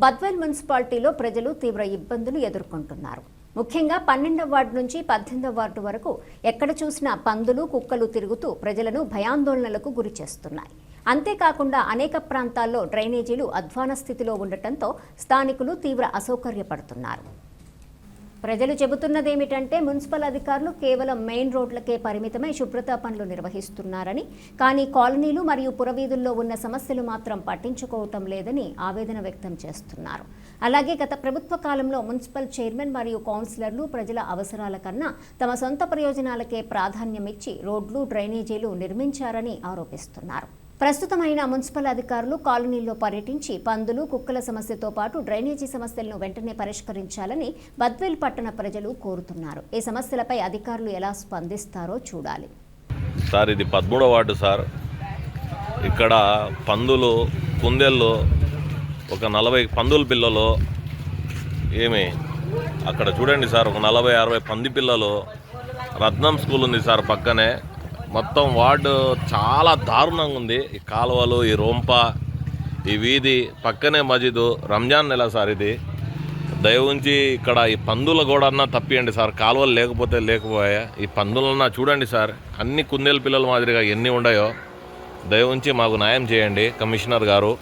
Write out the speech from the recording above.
బద్వేల్ మున్సిపాలిటీలో ప్రజలు తీవ్ర ఇబ్బందులు ఎదుర్కొంటున్నారు. ముఖ్యంగా 12వ వార్డు నుంచి 18వ వార్డు వరకు ఎక్కడ చూసినా పందులు, కుక్కలు తిరుగుతూ ప్రజలను భయాందోళనలకు గురి చేస్తున్నాయి. అంతేకాకుండా అనేక ప్రాంతాల్లో డ్రైనేజీలు అధ్వాన స్థితిలో ఉండటంతో స్థానికులు తీవ్ర అసౌకర్యపడుతున్నారు. ప్రజలు చెబుతున్నదేమిటంటే మున్సిపల్ అధికారులు కేవలం మెయిన్ రోడ్లకే పరిమితమై శుభ్రతా పనులు నిర్వహిస్తున్నారని, కానీ కాలనీలు మరియు పురవీధుల్లో ఉన్న సమస్యలు మాత్రం పట్టించుకోవటం లేదని ఆవేదన వ్యక్తం చేస్తున్నారు. అలాగే గత ప్రభుత్వ కాలంలో మున్సిపల్ చైర్మన్ మరియు కౌన్సిలర్లు ప్రజల అవసరాల కన్నా తమ సొంత ప్రయోజనాలకే ప్రాధాన్యమిచ్చి రోడ్లు, డ్రైనేజీలు నిర్మించారని ఆరోపిస్తున్నారు. ప్రస్తుతమైన మున్సిపల్ అధికారులు కాలనీల్లో పర్యటించి పందులు, కుక్కల సమస్యతో పాటు డ్రైనేజీ సమస్యలను వెంటనే పరిష్కరించాలని బద్వేల్ పట్టణ ప్రజలు కోరుతున్నారు. ఈ సమస్యలపై అధికారులు ఎలా స్పందిస్తారో చూడాలి. సార్, ఇది 13వ వార్డు సార్. ఇక్కడ పందులు, కుందేళ్ళు, ఒక 40 పందుల పిల్లలు అక్కడ చూడండి సార్, ఒక 40-60 పంది పిల్లలు. రత్నం స్కూల్ ఉంది సార్ పక్కనే. మొత్తం వార్డు చాలా దారుణంగా ఉంది. ఈ కాలువలు, ఈ రొంప, ఈ వీధి పక్కనే మజీదు. రంజాన్ నెల సార్ ఇది. దయ ఉంచి ఇక్కడ ఈ పందుల గోడన్నా తప్పియండి సార్. కాలువలు లేకపోయా ఈ పందులన్నా చూడండి సార్. అన్ని కుందేలు పిల్లల మాదిరిగా ఎన్ని ఉన్నాయో దయ ఉంచి మాకు న్యాయం చేయండి కమిషనర్ గారు.